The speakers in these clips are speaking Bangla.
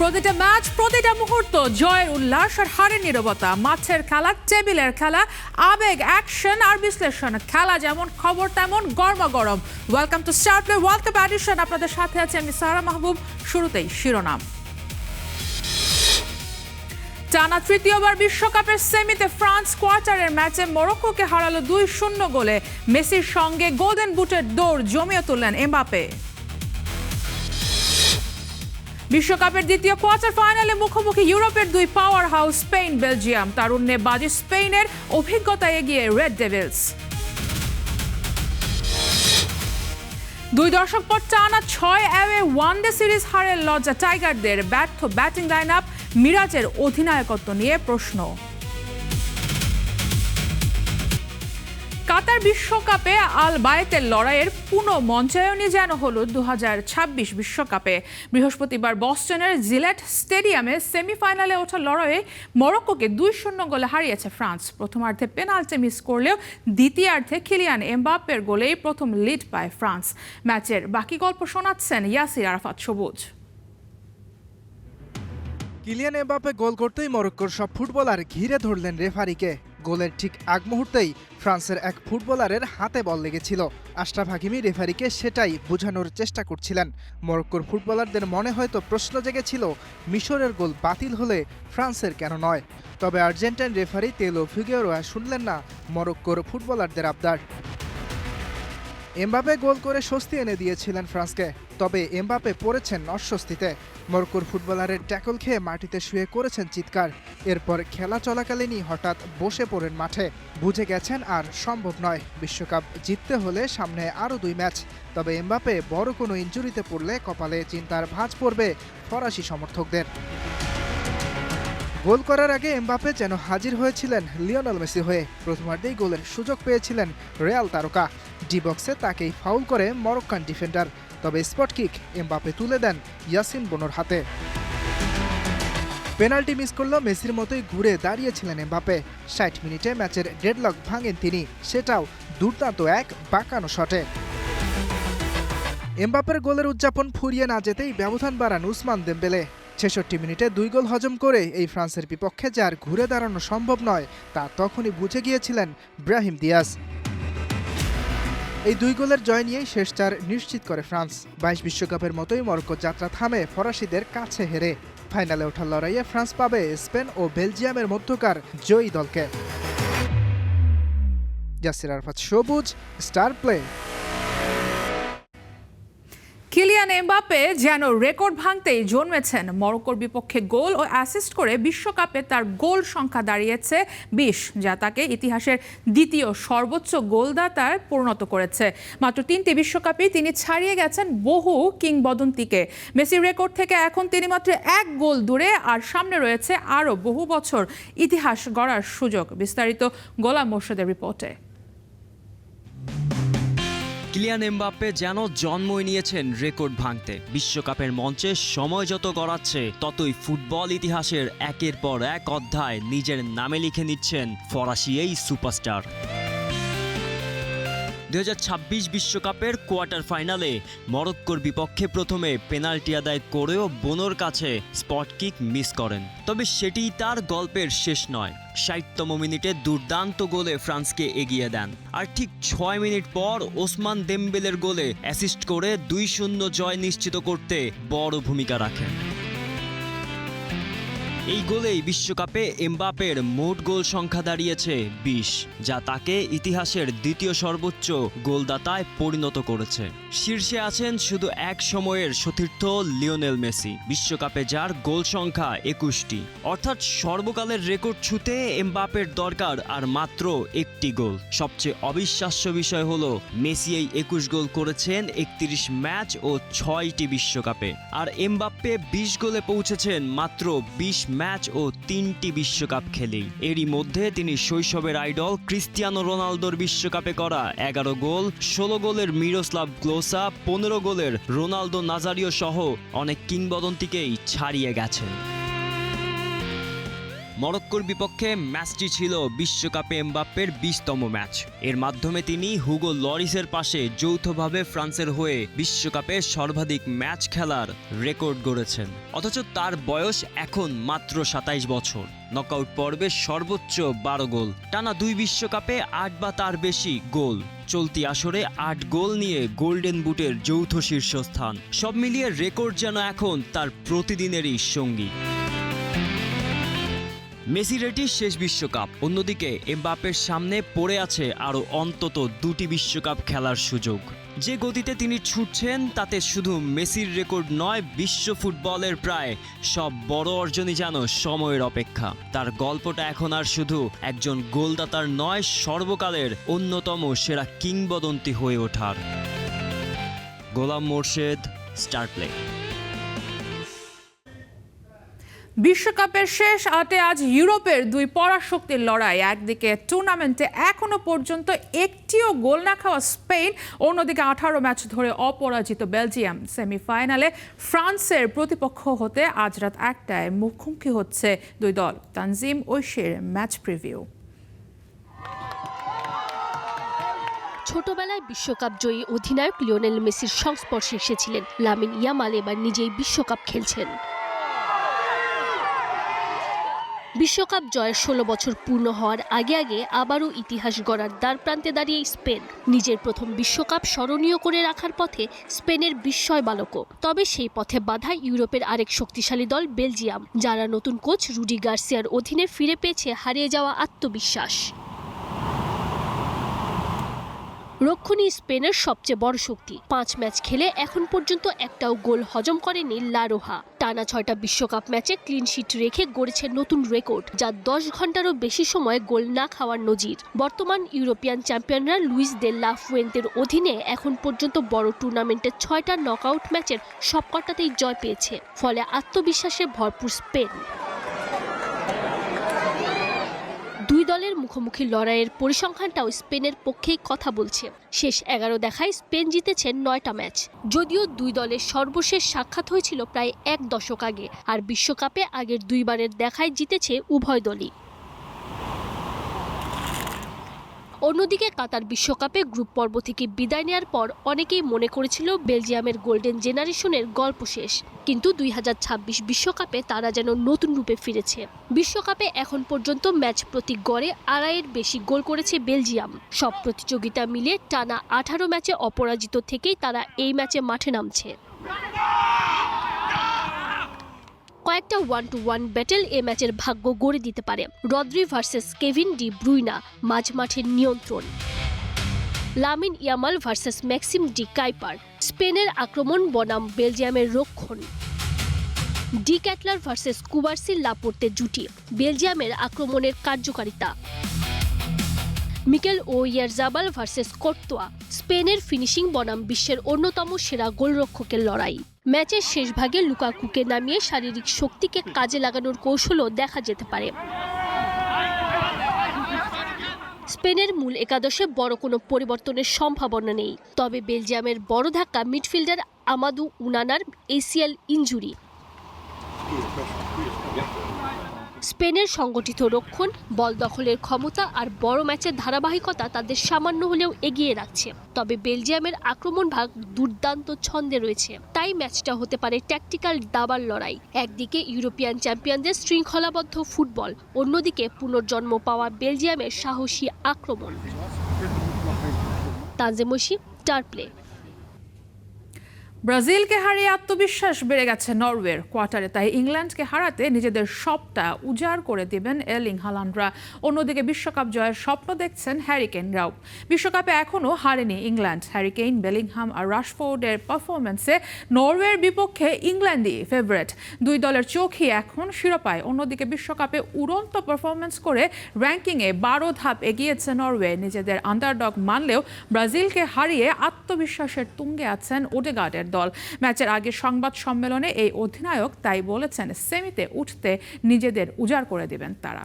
প্রতিটা ম্যাচ, প্রতিটা মুহূর্ত জয়ের উল্লাস আর হারের নীরবতা। মাঠের খেলা, টেবিলের খেলা, আবেগ, অ্যাকশন আর বিশ্লেষণ। খেলা যেমন, খবর তেমন গরমাগরম। Welcome to Star play world cup edition. আপনাদের সাথে আছে আমি সারা মাহবুব। শুরুতেই শিরোনাম। টানা তৃতীয়বার বিশ্বকাপের সেমিতে ফ্রান্স কোয়ার্টারের ম্যাচে মরক্কোকে হারালো 2-0 গোলে। মেসির সঙ্গে গোল্ডেন বুটের দৌড় জমিয়ে তুললেন এমবাপে। বিশ্বকাপের দ্বিতীয় কোয়ার্টার ফাইনালে মুখোমুখি ইউরোপের দুই পাওয়ার হাউস স্পেন বেলজিয়াম। তারুণ্যে বাজি স্পেনের, অভিজ্ঞতা এগিয়ে রেড ডেভিলস। 2 দশক পর টানা 6 অ্যাওয়ে ওয়ানডে সিরিজ হারের লজ্জা টাইগারদের। ব্যর্থ ব্যাটিং লাইন আপ, মিরাজের অধিনায়কত্ব নিয়ে প্রশ্ন। কাতার বিশ্বকাপে আল বায়েতের লড়াইয়ের পুনঃমঞ্চায়নই যেন হলো 2026 বিশ্বকাপে। বৃহস্পতিবার বস্টনের জিলেট স্টেডিয়ামে সেমিফাইনালে ওঠা লড়াইয়ে মরক্কোকে 2-0 গোলে হারিয়েছে ফ্রান্স। প্রথমার্ধে পেনাল্টি মিস করলেও দ্বিতীয়ার্ধে কিলিয়ান এমবাপ্পের গোলেই প্রথম লিড পায় ফ্রান্স। ম্যাচের বাকি গল্প শোনাচ্ছেন ইয়াসির আরাফাত সবুজ। কিলিয়ান এমবাপ্পে গোল করতেই মরক্কোর সব ফুটবলার ঘিরে ধরলেন রেফারিকে। গোলের ঠিক আগ মুহূর্তেই ফ্রান্সের এক ফুটবলারের হাতে বল লেগেছিল। আশরাফ হাকিমি রেফারিকে সেটাই বোঝানোর চেষ্টা করছিলেন। মরক্কোর ফুটবলারদের মনে হয়তো প্রশ্ন জেগেছিল, মিশরের গোল বাতিল হলে ফ্রান্সের কেন নয়। তবে আর্জেন্টাইন রেফারি তেলো ফিগুয়েরোয়া শুনলেন না মরক্কোর ফুটবলারদের আবদার। এমবাপে গোল করে স্বস্তি এনে দিয়েছিলেন ফ্রান্সকে। তবে এমবাপে পড়েছেন অস্বস্তিতে। মরক্কোর ফুটবলারের ট্যাকল খেয়ে মাটিতে শুয়ে করেছেন চিৎকার। এরপর খেলা চলাকালীনই হঠাৎ বসে পড়েন মাঠে। বুঝে গেছেন আর সম্ভব নয়। বিশ্বকাপ জিততে হলে সামনে আরও 2 ম্যাচ। তবে এমবাপে বড় কোনো ইনজুরিতে পড়লে কপালে চিন্তার ভাঁজ পড়বে ফরাসি সমর্থকদের। গোল করার আগে এমবাপে যেন হাজির হয়েছিলেন লিওনেল মেসি হয়ে। প্রথমার্ধেই গোলের সুযোগ পেয়েছিলেন রিয়াল তারকা। ডি বক্সে তাকেই ফাউল করে মরক্কান ডিফেন্ডার। তবে স্পট কিক এমবাপে তুলে দেন ইয়াসিন বোনোর হাতে। পেনাল্টি মিস করলেও মেসির মতোই ঘুরে দাঁড়িয়েছিলেন এমবাপে। 60 মিনিটে ম্যাচের ডেডলক ভাঙেন তিনি, সেটাও দুর্দান্ত এক বাঁকানো শটে। এমবাপের গোলের উদযাপন ফুরিয়ে না যেতেই ব্যবধান বাড়ান উসমান দেমবেলে। 66 মিনিটে 2 গোল হজম করে এই ফ্রান্সের বিপক্ষে যে আর ঘুরে দাঁড়ানো সম্ভব নয় তা তখনই বুঝে গিয়েছিলেন ব্রাহিম দিয়াজ। এই 2 গোলের জয় নিয়েই শেষ 4 নিশ্চিত করে ফ্রান্স। 22 বিশ্বকাপের মতোই মরক্কো যাত্রা থামে ফরাসিদের কাছে হেরে। ফাইনালে ওঠার লড়াইয়ে ফ্রান্স পাবে স্পেন ও বেলজিয়ামের মধ্যকার জয়ী দলকে। ইয়াসির আরাফাত সবুজ, স্টার প্লে। কিলিয়ান এমবাপ্পে যেন রেকর্ড ভাঙতেই জন্মেছেন। মরক্কোর বিপক্ষে গোল ও অ্যাসিস্ট করে বিশ্বকাপে তার গোল সংখ্যা দাঁড়িয়েছে 20, যা তাকে ইতিহাসের দ্বিতীয় সর্বোচ্চ গোলদাতায় পরিণত করেছে। মাত্র 3টি বিশ্বকাপেই তিনি ছাড়িয়ে গেছেন বহু কিংবদন্তিকে। মেসির রেকর্ড থেকে এখন তিনি মাত্র 1 গোল দূরে, আর সামনে রয়েছে আরও বহু বছর ইতিহাস গড়ার সুযোগ। বিস্তারিত গোলাম মোর্শেদের রিপোর্টে। কিলিয়ান এমবাপ্পে যেন জন্মই নিয়েছেন রেকর্ড ভাঙতে। বিশ্বকাপের মঞ্চে সময় যত গড়াচ্ছে ততই ফুটবল ইতিহাসের একের পর এক অধ্যায় নিজের নামে লিখে নিচ্ছেন ফরাসি এই সুপারস্টার। 2026 বিশ্বকাপের কোয়ার্টার ফাইনালে মরক্কোর বিপক্ষে প্রথমে পেনাল্টি আদায় করেও বোনোর কাছে স্পট কিক মিস করেন। তবে সেটিই তার গল্পের শেষ নয়। 60তম মিনিটে দুর্দান্ত গোলে ফ্রান্সকে এগিয়ে দেন। আর ঠিক 6 মিনিট পর ওসমান দেমবেলের গোলে অ্যাসিস্ট করে 2-0 জয় নিশ্চিত করতে বড় ভূমিকা রাখেন। এই গোলেই বিশ্বকাপে এমবাপ্পের মোট গোল সংখ্যা দাঁড়িয়েছে 20, যা তাকে ইতিহাসের দ্বিতীয় সর্বোচ্চ গোলদাতায় পরিণত করেছে। শীর্ষে আছেন শুধু এক সময়ের সতীর্থ লিওনেল মেসি, বিশ্বকাপে যার গোল সংখ্যা 21টি। অর্থাৎ সর্বকালের রেকর্ড ছুঁতে এমবাপ্পের দরকার আর মাত্র 1টি গোল। সবচেয়ে অবিশ্বাস্য বিষয় হলো মেসি এই 21 গোল করেছেন 31 ম্যাচ ও 6টি বিশ্বকাপে, আর এমবাপ্পে 20 গোলে পৌঁছেছেন মাত্র 20 ম্যাচ ও 3টি বিশ্বকাপ খেলেই। এরই মধ্যে তিনি শৈশবের আইডল ক্রিস্টিয়ানো রোনালদোর বিশ্বকাপে করা 11 গোল, 16 গোলের মিরোস্লাভ ক্লোসা, 15 গোলের রোনালদো নাজারিও সহ অনেক কিংবদন্তিকেই ছাড়িয়ে গেছেন। মরক্কোর বিপক্ষে ম্যাচটি ছিল বিশ্বকাপে এমবাপ্পের 20তম ম্যাচ। এর মাধ্যমে তিনি হুগো লরিসের পাশে যৌথভাবে ফ্রান্সের হয়ে বিশ্বকাপে সর্বাধিক ম্যাচ খেলার রেকর্ড গড়েছেন। অথচ তার বয়স এখন মাত্র 27 বছর। নকআউট পর্বে সর্বোচ্চ 12 গোল, টানা 2 বিশ্বকাপে 8 বা তার বেশি গোল, চলতি আসরে 8 গোল নিয়ে গোল্ডেন বুটের যৌথ শীর্ষস্থান। সব মিলিয়ে রেকর্ড যেন এখন তার প্রতিদিনেরই সঙ্গী। মেসির এটি শেষ বিশ্বকাপ, অন্যদিকে এমবাপ্পের সামনে পড়ে আছে আরও অন্তত 2টি বিশ্বকাপ খেলার সুযোগ। যে গতিতে তিনি ছুটছেন তাতে শুধু মেসির রেকর্ড নয়, বিশ্ব ফুটবলের প্রায় সব বড় অর্জনই যেন সময়ের অপেক্ষা। তার গল্পটা এখন আর শুধু একজন গোলদাতার নয়, সর্বকালের অন্যতম সেরা কিংবদন্তি হয়ে ওঠার। গোলাম মোর্শেদ, স্টার প্লে। বিশ্বকাপের শেষ আটে আজ ইউরোপের দুই পরাশক্তির লড়াই। একদিকে টুর্নামেন্টে এখনো পর্যন্ত একটিও গোল না খাওয়া স্পেন, অন্যদিকে 18 ম্যাচ ধরে অপরাজিত বেলজিয়াম। সেমিফাইনালে ফ্রান্সের প্রতিপক্ষ হতে আজ রাত 1টায় মুখোমুখি হচ্ছে দুই দল। তানজিম ঐশীর ম্যাচ প্রিভিউ। ছোটবেলায় বিশ্বকাপ জয়ী অধিনায়ক লিওনেল মেসির সংস্পর্শে এসেছিলেন লামিন ইয়ামাল, এবার নিজেই বিশ্বকাপ খেলছেন। বিশ্বকাপ জয়ের 16 বছর পূর্ণ হওয়ার আগে আগে আবারও ইতিহাস গড়ার দ্বারপ্রান্তে দাঁড়িয়ে স্পেন। নিজের প্রথম বিশ্বকাপ স্মরণীয় করে রাখার পথে স্পেনের বিস্ময় বালকও। তবে সেই পথে বাধা ইউরোপের আরেক শক্তিশালী দল বেলজিয়াম, যারা নতুন কোচ রুডি গার্সিয়ার অধীনে ফিরে পেয়েছে হারিয়ে যাওয়া আত্মবিশ্বাস। রক্ষণী স্পেনের সবচেয়ে বড় শক্তি। 5 ম্যাচ খেলে এখন পর্যন্ত একটাও গোল হজম করেনি লা রোহা। টানা 6টা বিশ্বকাপ ম্যাচে ক্লিনশিট রেখে গড়েছে নতুন রেকর্ড, যা 10 ঘন্টারও বেশি সময় গোল না খাওয়ার নজির। বর্তমান ইউরোপিয়ান চ্যাম্পিয়নরা লুইস দে লা ফুয়েন্তের অধীনে এখন পর্যন্ত বড় টুর্নামেন্টের 6টা নকআউট ম্যাচের সবকটাতেই জয় পেয়েছে, ফলে আত্মবিশ্বাসে ভরপুর স্পেন। দুই দলের মুখোমুখি লড়াইয়ের পরিসংখ্যানটাও স্পেনের পক্ষেই কথা বলছে। শেষ 11 দেখায় স্পেন জিতেছে 9টা ম্যাচ। যদিও দুই দলের সর্বশেষ সাক্ষাৎ হয়েছিল প্রায় 1 দশক আগে, আর বিশ্বকাপে আগের দুইবারের দেখায় জিতেছে উভয় দলই। অন্যদিকে কাতার বিশ্বকাপে গ্রুপ পর্ব থেকে বিদায় নেওয়ার পর অনেকেই মনে করেছিল বেলজিয়ামের গোল্ডেন জেনারেশনের গল্প শেষ, কিন্তু 2026 বিশ্বকাপে তারা যেন নতুন রূপে ফিরেছে। বিশ্বকাপে এখন পর্যন্ত ম্যাচ প্রতি গড়ে 2.5-এর বেশি গোল করেছে বেলজিয়াম। সব প্রতিযোগিতা মিলে টানা 18 ম্যাচে অপরাজিত থেকেই তারা এই ম্যাচে মাঠে নামছে। কয়েকটা 1-to-1 ব্যাটেল এ ম্যাচের ভাগ্য গড়ে দিতে পারে। Rodri versus Kevin De Bruyne মাঝমাঠের নিয়ন্ত্রণ, Lamine Yamal versus Maxime De Cuyper স্পেনের আক্রমণ বনাম বেলজিয়ামের রক্ষণ, De Ketelaere versus Cubarsi Laporte জুটি বেলজিয়ামের আক্রমণের কার্যকারিতা, মিকেল ওয়াইয়ারজাবাল ভার্সেস কোর্তোয়া স্পেনের ফিনিশিং বনাম বিশ্বের অন্যতম সেরা গোলরক্ষকের লড়াই। ম্যাচের শেষ ভাগে লুকাকুকে নামিয়ে শারীরিক শক্তিকে কাজে লাগানোর কৌশলও দেখা যেতে পারে। স্পেনের মূল একাদশে বড় কোনো পরিবর্তনের সম্ভাবনা নেই, তবে বেলজিয়ামের বড় ধাক্কা মিডফিল্ডার আমাদু উনানার এসিএল ইনজুরি। স্পেনের সংগঠিত রক্ষণ, বল দখলের ক্ষমতা আর বড় ম্যাচের ধারাবাহিকতা তাদের সামান্য হলেও এগিয়ে রাখছে। তবে বেলজিয়ামের আক্রমণ ভাগ দুর্দান্ত ছন্দে রয়েছে, তাই ম্যাচটা হতে পারে ট্যাকটিক্যাল দাবার লড়াই। একদিকে ইউরোপিয়ান চ্যাম্পিয়নদের শৃঙ্খলাবদ্ধ ফুটবল, অন্যদিকে পুনর্জন্ম পাওয়া বেলজিয়ামের সাহসী আক্রমণ। Tanzim Oishi, Star Play. ব্রাজিলকে হারিয়ে আত্মবিশ্বাস বেড়ে গেছে নরওয়ের কোয়ার্টারে, তাই ইংল্যান্ডকে হারাতে নিজেদের সবটা উজাড় করে দিবেন এর্লিং হালান্ডরা। অন্যদিকে বিশ্বকাপ জয়ের স্বপ্ন দেখছেন হ্যারি কেইনরাও। বিশ্বকাপে এখনও হারেনি ইংল্যান্ড। হ্যারি কেইন, বেলিংহাম আর রাশফোর্ডের পারফরমেন্সে নরওয়ের বিপক্ষে ইংল্যান্ডই ফেভারিট। দুই দলের চোখই এখন শিরোপায়। অন্যদিকে বিশ্বকাপে উড়ন্ত পারফরমেন্স করে র্যাঙ্কিংয়ে 12 ধাপ এগিয়েছে নরওয়ে। নিজেদের আন্ডারডগ মানলেও ব্রাজিলকে হারিয়ে আত্মবিশ্বাসের তুঙ্গে আছেন ওডেগার্ডের দল। ম্যাচের আগে সংবাদ সম্মেলনে এই অধিনায়ক তাই বলেছেন, সেমিতে উঠতে নিজেদের উজাড় করে দিবেন তারা।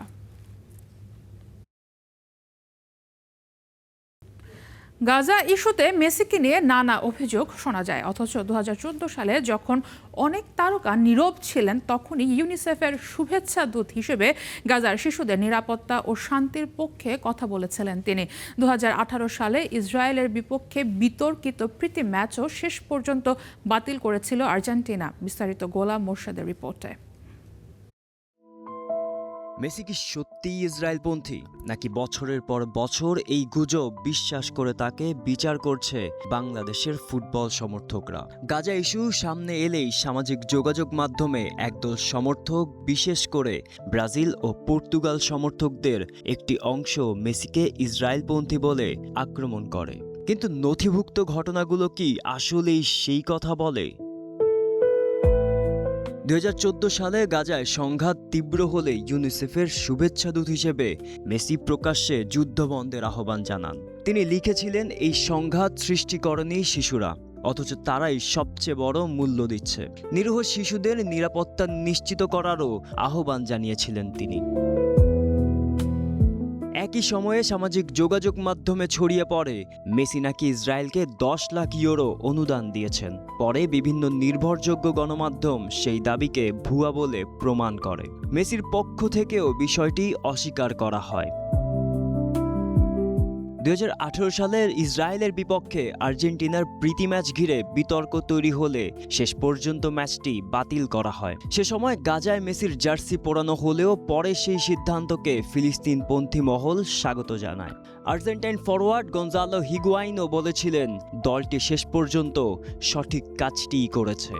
গাজা ইস্যুতে মেসিকে নিয়ে নানা অভিযোগ শোনা যায়, অথচ 2014 সালে যখন অনেক তারকা নীরব ছিলেন তখনই ইউনিসেফের শুভেচ্ছা দূত হিসেবে গাজার শিশুদের নিরাপত্তা ও শান্তির পক্ষে কথা বলেছিলেন তিনি। 2018 সালে ইসরায়েলের বিপক্ষে বিতর্কিত প্রীতি ম্যাচও শেষ পর্যন্ত বাতিল করেছিল আর্জেন্টিনা। বিস্তারিত গোলাম মোর্শেদের রিপোর্টে। মেসি কি সত্যিই ইসরায়েলপন্থী, নাকি বছরের পর বছর এই গুজব বিশ্বাস করে তাকে বিচার করছে বাংলাদেশের ফুটবল সমর্থকরা? গাজা ইস্যু সামনে এলেই সামাজিক যোগাযোগ মাধ্যমে একদল সমর্থক, বিশেষ করে ব্রাজিল ও পর্তুগাল সমর্থকদের একটি অংশ মেসিকে ইসরায়েলপন্থী বলে আক্রমণ করে। কিন্তু নথিভুক্ত ঘটনাগুলো কি আসলেই সেই কথা বলে? 2014 সালে গাজায় সংঘাত তীব্র হলে ইউনিসেফের শুভেচ্ছাদূত হিসেবে মেসি প্রকাশ্যে যুদ্ধবন্ধের আহ্বান জানান। তিনি লিখেছিলেন, এই সংঘাত সৃষ্টি করেনি শিশুরা, অথচ তারাই সবচেয়ে বড় মূল্য দিচ্ছে। নিরীহ শিশুদের নিরাপত্তা নিশ্চিত করারও আহ্বান জানিয়েছিলেন তিনি। একই সময়ে সামাজিক যোগাযোগ মাধ্যমে ছড়িয়ে পড়ে মেসি নাকি ইসরায়েলকে 10 লাখ ইউরো অনুদান দিয়েছেন। পরে বিভিন্ন নির্ভরযোগ্য গণমাধ্যম সেই দাবিকে ভুয়া বলে প্রমাণ করে। মেসির পক্ষ থেকেও বিষয়টি অস্বীকার করা হয়। 2018 সালের ইসরায়েলের বিপক্ষে আর্জেন্টিনার প্রীতি ম্যাচ ঘিরে বিতর্ক তৈরি হলে শেষ পর্যন্ত ম্যাচটি বাতিল করা হয়। সে সময় গাজায় মেসির জার্সি পরানো হলেও পরে সেই সিদ্ধান্তকে ফিলিস্তিনপন্থী মহল স্বাগত জানায়। আর্জেন্টাইন ফরওয়ার্ড গঞ্জালো হিগুয়াইনও বলেছিলেন, দলটি শেষ পর্যন্ত সঠিক কাজটিই করেছে।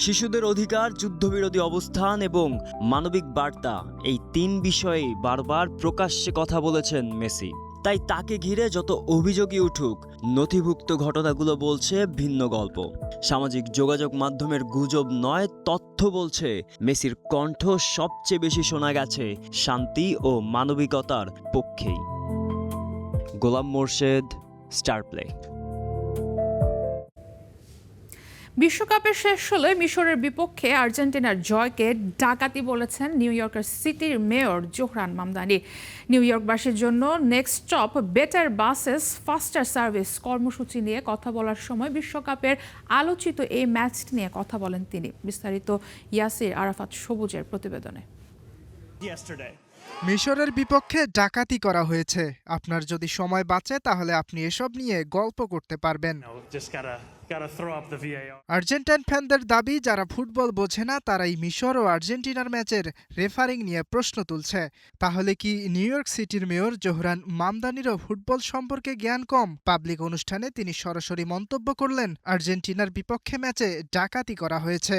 শিশুদের অধিকার, যুদ্ধবিরোধী অবস্থান এবং মানবিক বার্তা, এই 3 বিষয়ে বারবার প্রকাশ্যে কথা বলেছেন মেসি। তাই তাকে ঘিরে যত অভিযোগই উঠুক, নথিভুক্ত ঘটনাগুলো বলছে ভিন্ন গল্প। সামাজিক যোগাযোগ মাধ্যমের গুজব নয়, তথ্য বলছে মেসির কণ্ঠ সবচেয়ে বেশি শোনা গেছে শান্তি ও মানবিকতার পক্ষেই। গোলাম মোর্শেদ, স্টার প্লে। বিশ্বকাপের শেষ ষোলোয় মিশরের বিপক্ষে আর্জেন্টিনার জয়কে ডাকাতি বলেছেন নিউ ইয়র্কের সিটির মেয়র জোহরান মামদানি। নিউ ইয়র্কবাসীর জন্য next stop better buses ফাস্টার service কর্মসূচি নিয়ে কথা বলার সময় বিশ্বকাপের আলোচিত এই ম্যাচটি নিয়ে কথা বলেন তিনি। বিস্তারিত ইয়াসির আরাফাত সবুজের প্রতিবেদনে। মিশরের বিপক্ষে ডাকাতি করা হয়েছে। আপনার যদি সময় বাঁচে তাহলে আপনি এসব নিয়ে গল্প করতে পারবেন। আর্জেন্টাইন ফ্যানদের দাবি, যারা ফুটবল বোঝে না তারাই মিশর ও আর্জেন্টিনার ম্যাচের রেফারিং নিয়ে প্রশ্ন তুলছে। তাহলে কি নিউ ইয়র্ক সিটির মেয়র জোহরান মামদানিরও ফুটবল সম্পর্কে জ্ঞান কম? পাবলিক অনুষ্ঠানে তিনি সরাসরি মন্তব্য করলেন, আর্জেন্টিনার বিপক্ষে ম্যাচে ডাকাতি করা হয়েছে।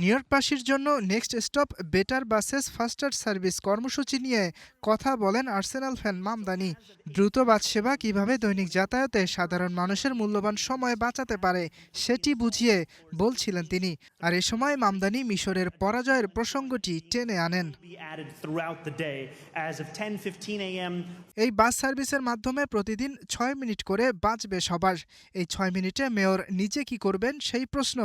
নিউ ইয়র্কবাসীর জন্য next stop better buses ফাস্টার service কর্মসূচি নিয়ে কথা বলেন আর্সেনাল ফ্যান মামদানি। দ্রুত বাস সেবা কীভাবে দৈনিক যাতায়াতে সাধারণ মানুষের মূল্যবান সময় বাঁচাতে পারে সেটি বুঝিয়ে বলছিলেন তিনি। আর এ সময় মামদানি মিশরের পরাজয়ের প্রসঙ্গটি টেনে আনেন। এই বাস সার্ভিসের মাধ্যমে প্রতিদিন 6 মিনিট করে বাঁচবে সবার। এই 6 মিনিটে মেয়র নিজে কি করবেন সেই প্রশ্ন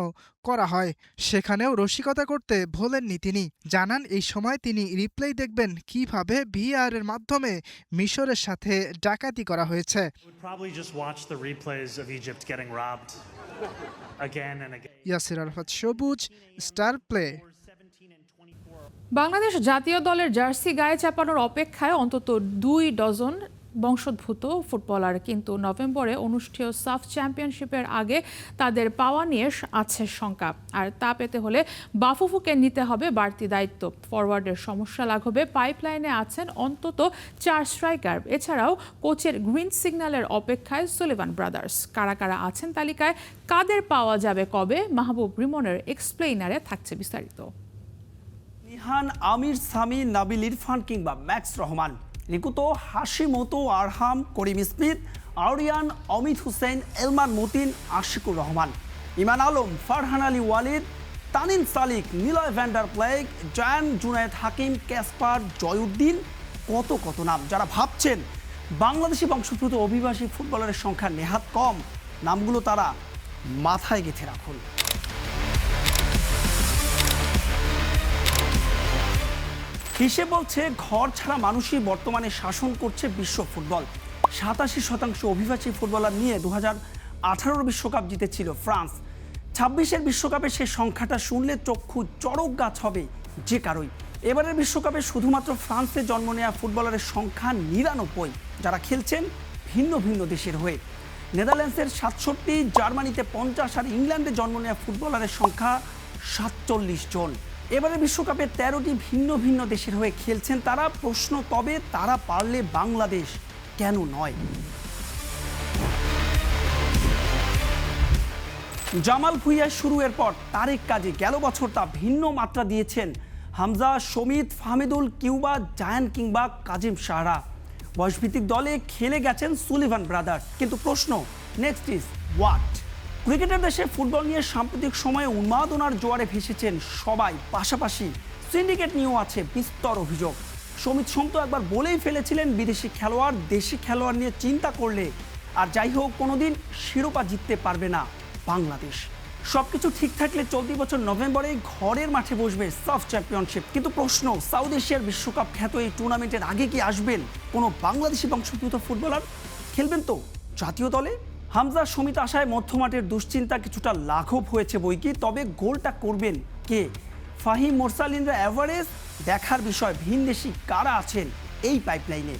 করা হয়। সেখানেও রসিকতা করতে ভোলেননি তিনি। জানান, এই সময় তিনি রিপ্লাই দেখবেন কিভাবে ভিআর এর মাধ্যমে মিশরের সাথে ডাকাতি করা হয়েছে। ইয়াসির আরাফাত সবুজ, স্টার প্লে। বাংলাদেশ জাতীয় দলের জার্সি গায়ে চাপানোর অপেক্ষায় অন্তত 2 ডজন বংশোদ্ভূত ফুটবলার, কিন্তু নভেম্বরে অনুষ্ঠেয় সাফ চ্যাম্পিয়নশিপের আগে তাদের পাওয়া নিয়ে আছে শঙ্কা। আর তা পেতে হলে বাফুফুকে নিতে হবে বাড়তি দায়িত্ব। ফরওয়ার্ডের সমস্যা লাঘবে পাইপলাইনে আছেন অন্তত 4 স্ট্রাইকার। এছাড়াও কোচের গ্রিন সিগন্যালের অপেক্ষায় সুলিভান ব্রাদার্স। কারা কারা আছেন তালিকায়, কাদের পাওয়া যাবে কবে, মাহবুব রিমনের এক্সপ্লেইনারে থাকছে বিস্তারিত। নিহান, আমির, সামি, নাবিল ইরফান কিংবা ম্যাক্স রহমান, রিকুতো, হাশিমতো, আরহাম, করিম স্মিথ, আউরিয়ান, অমিত হুসেন, এলমান মতিন, আশিকুর রহমান, ইমান আলম, ফারহান আলী ওয়ালিদ, তানিম সালিক, নিলয় ভ্যান্ডার প্লেগ, জয়ান, জুনায়েদ হাকিম, ক্যাসপার, জয়উদ্দিন, কত নাম। যারা ভাবছেন বাংলাদেশি বংশোদ্ভূত অভিবাসী ফুটবলারের সংখ্যা নেহাত কম, নামগুলো তারা মাথায় গেঁথে রাখুন। হিসেব বলছে ঘর ছাড়া মানুষই বর্তমানে শাসন করছে বিশ্ব ফুটবল। 87% অভিবাসী ফুটবলার নিয়ে 2018 বিশ্বকাপ জিতেছিল ফ্রান্স। 26-এর বিশ্বকাপে সে সংখ্যাটা শুনলে চক্ষু চড়ক গাছ হবে যে কারোই। এবারের বিশ্বকাপে শুধুমাত্র ফ্রান্সে জন্ম নেওয়া ফুটবলারের সংখ্যা 99, যারা খেলছেন ভিন্ন ভিন্ন দেশের হয়ে। নেদারল্যান্ডসের 67, জার্মানিতে 50 আর ইংল্যান্ডে জন্ম নেওয়া ফুটবলারের সংখ্যা 47 জন। এবারে বিশ্বকাপে 13টি ভিন্ন ভিন্ন দেশের হয়ে খেলছেন তারা। প্রশ্ন, তবে তারা পারলে বাংলাদেশ কেন নয়? জামাল ভুঁইয়া শুরু এরপর তারেক কাজী গেল বছর তা ভিন্ন মাত্রা দিয়েছেন হামজা, সমিত, ফাহমিদুল, কিউবা, জায়ান কিংবা কাজিম সাহরা। বয়সভিত্তিক দলে খেলে গেছেন সুলিভান ব্রাদার্স। কিন্তু প্রশ্ন, নেক্সট ইজ হোয়াট? ক্রিকেটের দেশে ফুটবল নিয়ে সাম্প্রতিক সময়ে উন্মাদনার জোয়ারে ভেসেছেন সবাই। পাশাপাশি সিন্ডিকেট নিয়েও আছে বিস্তর অভিযোগ। সমিত সোম তো একবার বলেই ফেলেছিলেন, বিদেশি খেলোয়াড় দেশি খেলোয়াড় নিয়ে চিন্তা করলে আর যাই হোক কোনোদিন শিরোপা জিততে পারবে না বাংলাদেশ। সবকিছু ঠিক থাকলে চলতি বছর নভেম্বরে ঘরের মাঠে বসবে সাফ চ্যাম্পিয়নশিপ। কিন্তু প্রশ্ন, সাউথ এশিয়ার বিশ্বকাপ খ্যাত এই টুর্নামেন্টের আগে কি আসবেন কোনো বাংলাদেশি বংশোদ্ভূত ফুটবলার? খেলবেন তো জাতীয় দলে? হামজা, সমিত আশায় মধ্যমাঠের দুশ্চিন্তা কিছুটা লাঘব হয়েছে বইকি। তবে গোলটা করবেন কে? ফাহিম, মোরসালিনরা এভারেজ? দেখার বিষয় ভিনদেশি কারা আছেন এই পাইপলাইনে।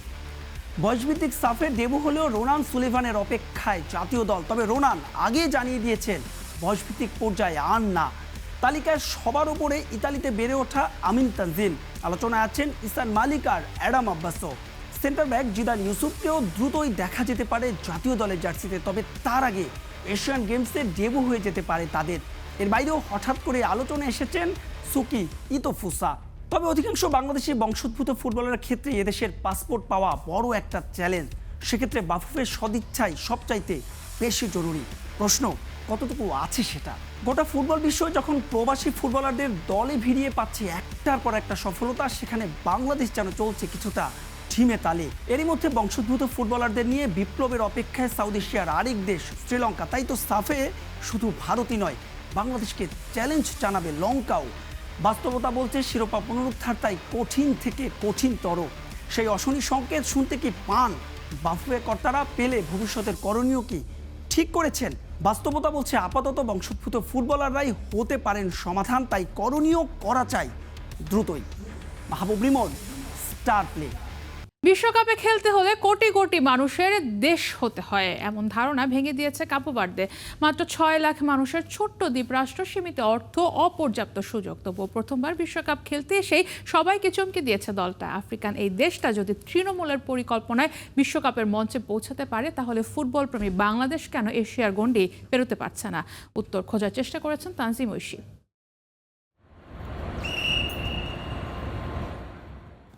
বয়সভিত্তিক সাফে ডেবু হলেও রোনান সুলিভানের অপেক্ষায় জাতীয় দল। তবে রোনান আগে জানিয়ে দিয়েছেন বয়সভিত্তিক পর্যায়ে আর না। তালিকায় সবার উপরে ইতালিতে বেড়ে ওঠা আমিন তানজিল। আলোচনায় আছেন ইসান মালিক আর অ্যাডাম আব্বাসও। সেন্টার ব্যাক জিদান ইউসুফকেও দ্রুতই দেখা যেতে পারে জাতীয় দলের জার্সিতে। তবে তার আগে এশিয়ান গেমসে ডেবু হয়ে যেতে পারে তাদের। এর বাইরেও হঠাৎ করে আলোচনায় এসেছেন সুকি ইতোফুসা। তবে অধিকাংশ বাংলাদেশি বংশোদ্ভূত ফুটবলারের ক্ষেত্রে এদেশের পাসপোর্ট পাওয়া বড় একটা চ্যালেঞ্জ। সেক্ষেত্রে বাফুফের সদিচ্ছাই সবচাইতে বেশি জরুরি। প্রশ্ন, কতটুকু আছে সেটা? গোটা ফুটবল বিশ্ব যখন প্রবাসী ফুটবলারদের দলে ভিড়িয়ে পাচ্ছে একটার পর একটা সফলতা, সেখানে বাংলাদেশ যেন চলছে কিছুটা ঢিমে তালে। এরই মধ্যে বংশোদ্ভূত ফুটবলারদের নিয়ে বিপ্লবের অপেক্ষায় সাউথ এশিয়ার আরেক দেশ শ্রীলঙ্কা। তাই তো সাফে শুধু ভারতই নয়, বাংলাদেশকে চ্যালেঞ্জ জানাবে লঙ্কাও। বাস্তবতা বলছে শিরোপা পুনরুদ্ধার তাই কঠিন থেকে কঠিনতর। সেই অশনি সংকেত শুনতে কি পান বাফুফে কর্তারা? পেলে ভবিষ্যতের করণীয় কি ঠিক করেছেন? বাস্তবতা বলছে আপাতত বংশোদ্ভূত ফুটবলাররাই হতে পারেন সমাধান। তাই করণীয় করা চাই দ্রুতই। মাহবুব রিমন, স্টার প্লে। বিশ্বকাপে খেলতে হলে কোটি কোটি মানুষের দেশ হতে হয়, এমন ধারণা ভেঙে দিয়েছে কাবু ভার্দে। মাত্র 6 লাখ মানুষের ছোট্ট দ্বীপরাষ্ট্র, সীমিত অর্থ, অপর্যাপ্ত সুযোগ। তবুও প্রথমবার বিশ্বকাপ খেলতে এসেই সবাইকে চমকে দিয়েছে দলটা। আফ্রিকান এই দেশটা যদি তৃণমূলের পরিকল্পনায় বিশ্বকাপের মঞ্চে পৌঁছাতে পারে, তাহলে ফুটবল প্রেমী বাংলাদেশ কেন এশিয়ার গণ্ডি পেরোতে পারছে না? উত্তর খোঁজার চেষ্টা করেছেন তানজিম ঐশী।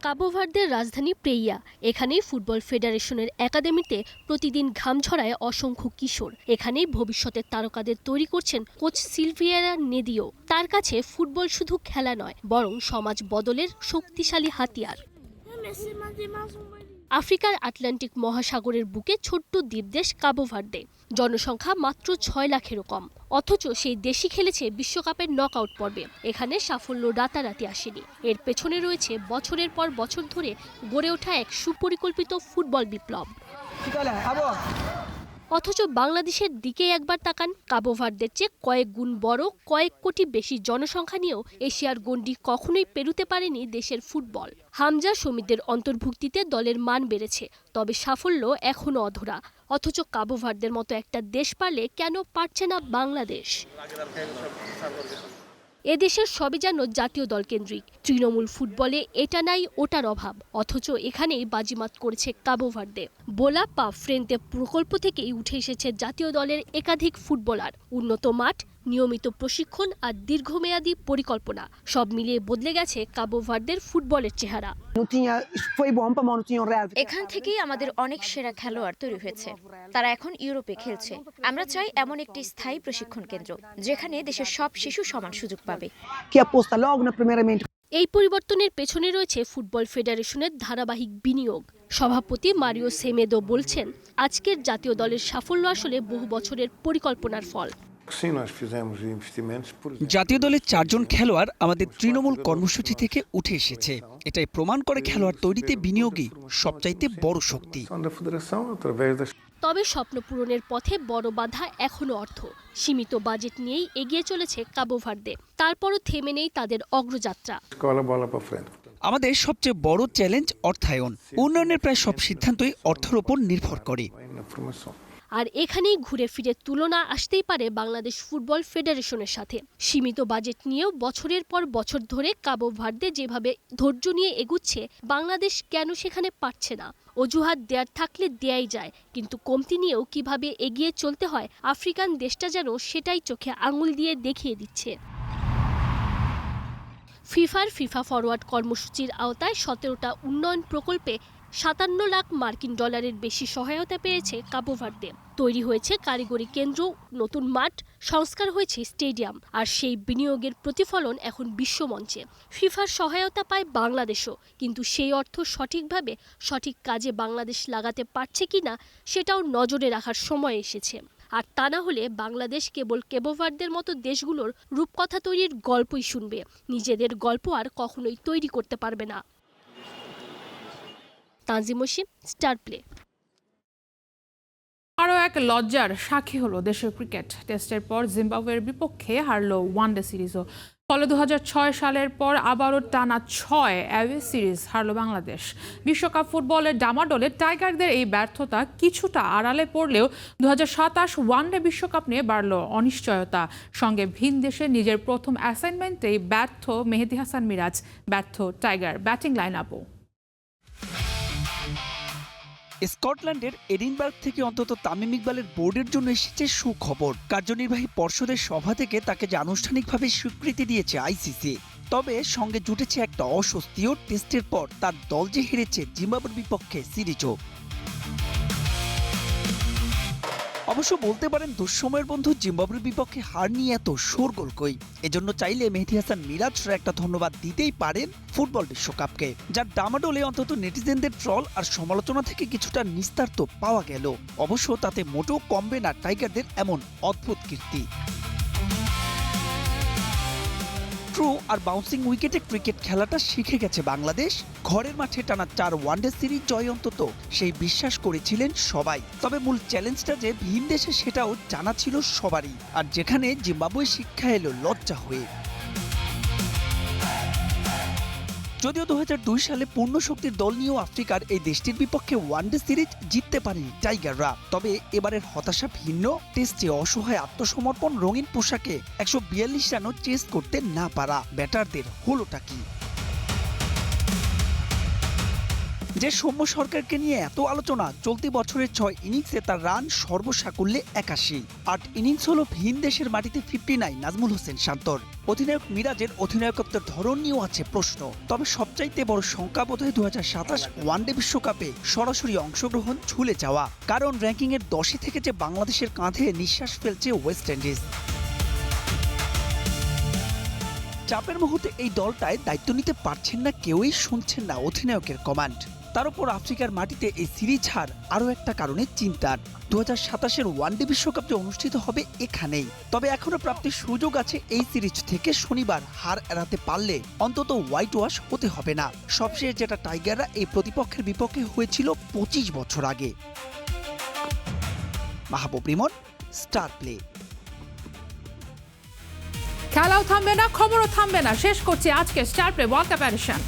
কাবু ভার্দের রাজধানী প্রেইয়া। এখানেই ফুটবল ফেডারেশনের একাডেমিতে প্রতিদিন ঘাম ঝরায় অসংখ্য কিশোর। এখানেই ভবিষ্যতের তারকাদের তৈরি করছেন কোচ সিলভিয়েরা নেদিও। তার কাছে ফুটবল শুধু খেলা নয়, বরং সমাজ বদলের শক্তিশালী হাতিয়ার। আফ্রিকার আটলান্টিক মহাসাগরের বুকে ছোট্ট দ্বীপদেশ কাবু ভার্দে। জনসংখ্যা মাত্র 6 লাখেরও কম। অথচ সেই দেশই খেলেছে বিশ্বকাপের নকআউট পর্বে। এখানে সাফল্য রাতারাতি আসেনি। এর পেছনে রয়েছে বছরের পর বছর ধরে গড়ে ওঠা এক সুপরিকল্পিত ফুটবল বিপ্লব। অথচ বাংলাদেশের দিকে একবার তাকান। কাবু ভার্দের চেয়ে কয়েক গুণ বড়, কয়েক কোটি বেশি জনসংখ্যা নিয়েও এশিয়ার গণ্ডি কখনোই পেরুতে পারেনি দেশের ফুটবল। হামজা, সমিতদের অন্তর্ভুক্তিতে দলের মান বেড়েছে, তবে সাফল্য এখনও অধরা। অথচ কাবু ভার্দের মতো একটা দেশ পারলে কেন পারছে না বাংলাদেশ? এদেশের সবই যেন জাতীয় দল কেন্দ্রিক। তৃণমূল ফুটবলে এটা নাই ওটার অভাব। অথচ এখানেই বাজিমাত করেছে কাবু ভার্দে। বোলা পা ফ্রেন্তে প্রকল্প থেকেই উঠে এসেছে জাতীয় দলের একাধিক ফুটবলার। উন্নত মাঠ, নিয়মিত প্রশিক্ষণ আর দীর্ঘমেয়াদী পরিকল্পনা সব মিলিয়ে বদলে গেছে কাবু ভার্দের ফুটবলের চেহারা। এখান থেকেই আমাদের অনেক সেরা খেলোয়াড় তৈরি হয়েছে। তারা এখন ইউরোপে খেলছে। আমরা চাই এমন একটি স্থায়ী প্রশিক্ষণ কেন্দ্র যেখানে দেশের সব শিশু সমান সুযোগ পাবে। এই পরিবর্তনের পেছনে রয়েছে ফুটবল ফেডারেশনের ধারাবাহিক বিনিয়োগ। সভাপতি মারিও সেমেদো বলছেন, আজকের জাতীয় দলের সাফল্য আসলে বহু বছরের পরিকল্পনার ফল। Sim, nós fizemos investimentos, por exemplo. জাতীয় দলের 4 জন খেলোয়াড় আমাদের তৃণমূল কর্মসূচি থেকে উঠে এসেছে। এটাই প্রমাণ করে খেলোয়াড় তৈরিতে বিনিয়োগই সবচাইতে বড় শক্তি। Da Federação, através das তবে স্বপ্ন পূরণের পথে বড় বাধা এখনো অর্থ। সীমিত বাজেট নিয়েই এগিয়ে চলেছে কাবো ভার্দে। তারপরও থেমে নেই তাদের অগ্রযাত্রা। escola bola para frente. আমাদের সবচেয়ে বড় চ্যালেঞ্জ অর্থায়ন। উন্নয়নের প্রায় সব সিদ্ধান্তই অর্থের উপর নির্ভর করে। Vai na formação. আর এখানেই ঘুরে ফিরে তুলনা আসতেই পারে বাংলাদেশ ফুটবল ফেডারেশনের সাথে। সীমিত বাজেট নিয়েও বছরের পর বছর ধরে কাবো ভার্দে যেভাবে ধৈর্য নিয়ে এগুচ্ছে, বাংলাদেশ কেন সেখানে পারছে না? অজুহাত দেয়ার থাকলে দেয়াই যায়, কিন্তু কমতি নিয়েও কিভাবে এগিয়ে চলতে হয় আফ্রিকান দেশটা যেন সেটাই চোখে আঙুল দিয়ে দেখিয়ে দিচ্ছে। ফিফা ফরওয়ার্ড কর্মসূচির আওতায় 17টা উন্নয়ন প্রকল্পে 57 লাখ মার্কিন ডলারের বেশি সহায়তা পেয়েছে কাবো ভার্দে। তৈরি হয়েছে কারিগরি কেন্দ্র, নতুন মাঠ, সংস্কার হয়েছে স্টেডিয়াম, আর সেই বিনিয়োগের প্রতিফলন এখন বিশ্বমঞ্চে। ফিফার সহায়তা পায় বাংলাদেশও, কিন্তু সেই অর্থ সঠিকভাবে সঠিক কাজে বাংলাদেশ লাগাতে পারছে কিনা সেটাও নজরে রাখার সময় এসেছে। আর তা না হলে বাংলাদেশ কেবল কাবো ভার্দের মতো দেশগুলোর রূপকথা তৈরির গল্পই শুনবে, নিজেদের গল্প আর কখনোই তৈরি করতে পারবে না। Tanzim Osim, Star Play. আরও এক লজ্জার সাক্ষী হলো দেশের ক্রিকেট। টেস্টের পর জিম্বাবুয়ের বিপক্ষে হারল ওয়ানডে সিরিজও। ফলে 2006 সালের পর আবারও টানা 6 অ্যাওয়ে সিরিজ হারল বাংলাদেশ। বিশ্বকাপ ফুটবলের ডামাডোলে টাইগারদের এই ব্যর্থতা কিছুটা আড়ালে পড়লেও 2027 ওয়ানডে বিশ্বকাপ নিয়ে বাড়ল অনিশ্চয়তা। সঙ্গে ভিন দেশে নিজের প্রথম অ্যাসাইনমেন্টেই ব্যর্থ মেহেদী হাসান মিরাজ, ব্যর্থ টাইগার ব্যাটিং লাইন আপও। স্কটল্যান্ডের এডিনবার্গ থেকে অন্তত তামিম ইকবালের বোর্ডের জন্য এসেছে সুখবর। কার্যনির্বাহী পর্ষদের সভা থেকে তাকে যে আনুষ্ঠানিকভাবে স্বীকৃতি দিয়েছে আইসিসি। তবে সঙ্গে জুটেছে একটা অস্বস্তিও। টেস্টের পর তার দল যে হেরেছে জিম্বাবুয়ের বিপক্ষে সিরিজও। অবশ্য বলতে পারেন দুঃসময়ের বন্ধু জিম্বাবুয়ের বিপক্ষে হার নিয়ে এত শোরগোল কই। এজন্য চাইলে মেহেদী হাসান মিরাজরা একটা ধন্যবাদ দিতেই পারেন ফুটবল বিশ্বকাপকে, যার ডামাডোলে অন্তত নেটিজেনদের ট্রল আর সমালোচনা থেকে কিছুটা নিস্তার তো পাওয়া গেল। অবশ্য তাতে মোটেও কমবে না টাইগারদের এমন অদ্ভুত কীর্তি। ট্রু আর বাউন্সিং উইকেটে ক্রিকেট খেলাটা শিখে গেছে বাংলাদেশ। ঘরের মাঠে টানা 4 ওয়ানডে সিরিজ জয় অন্তত সেই বিশ্বাস করেছিলেন সবাই। তবে মূল চ্যালেঞ্জটা যে ভিন দেশে সেটাও জানা ছিল সবারই। আর যেখানে জিম্বাবুয়ে শিক্ষা এলো লজ্জা হয়ে। যদিও 2002 সালে পূর্ণ শক্তির দল নিয়েও আফ্রিকার এই দেশটির বিপক্ষে ওয়ানডে সিরিজ জিততে পারেনি টাইগাররা। তবে এবারের হতাশা ভিন্ন। টেস্টে অসহায় আত্মসমর্পণ, রঙিন পোশাকে 142 রানও চেস করতে না পারা ব্যাটারদের হলোটা কি? যে সৌম্য সরকারকে নিয়ে এত আলোচনা, চলতি বছরের 6 ইনিংসে তার রান সর্বসাকুল্যে 81। 8 ইনিংস হলো ভিন দেশের মাটিতে 59 নাজমুল হোসেন শান্তর। অধিনায়ক মিরাজের অধিনায়কত্বের ধরন নিয়েও আছে প্রশ্ন। তবে সবচাইতে বড় শঙ্কা বোধহয় 2027 ওয়ানডে বিশ্বকাপে সরাসরি অংশগ্রহণ ঝুলে যাওয়া। কারণ র্যাঙ্কিংয়ের 10 থেকে যে বাংলাদেশের কাঁধে নিঃশ্বাস ফেলছে ওয়েস্ট ইন্ডিজ। চাপের মুহূর্তে এই দলটায় দায়িত্ব নিতে পারছেন না কেউই, শুনছেন না অধিনায়কের কমান্ড। তার উপর আফ্রিকার মাটিতে এই সিরিজ হার আরও একটা কারণে চিন্তার। 2027 ওয়ানডে বিশ্বকাপ যে অনুষ্ঠিত হবে এখানেই। তবে এখনো প্রাপ্তির সুযোগ আছে এই সিরিজ থেকে। শনিবার হার এড়াতে পারলে অন্তত হোয়াইট ওয়াশ হতে হবে না। সবশেষ যেটা টাইগাররা এই প্রতিপক্ষের বিপক্ষে হয়েছিল 25 বছর আগে। Mahbub Rimon, star play. খেলাও থামবে না, খবরও থামবে না। শেষ করছি আজকে star play world cup addition.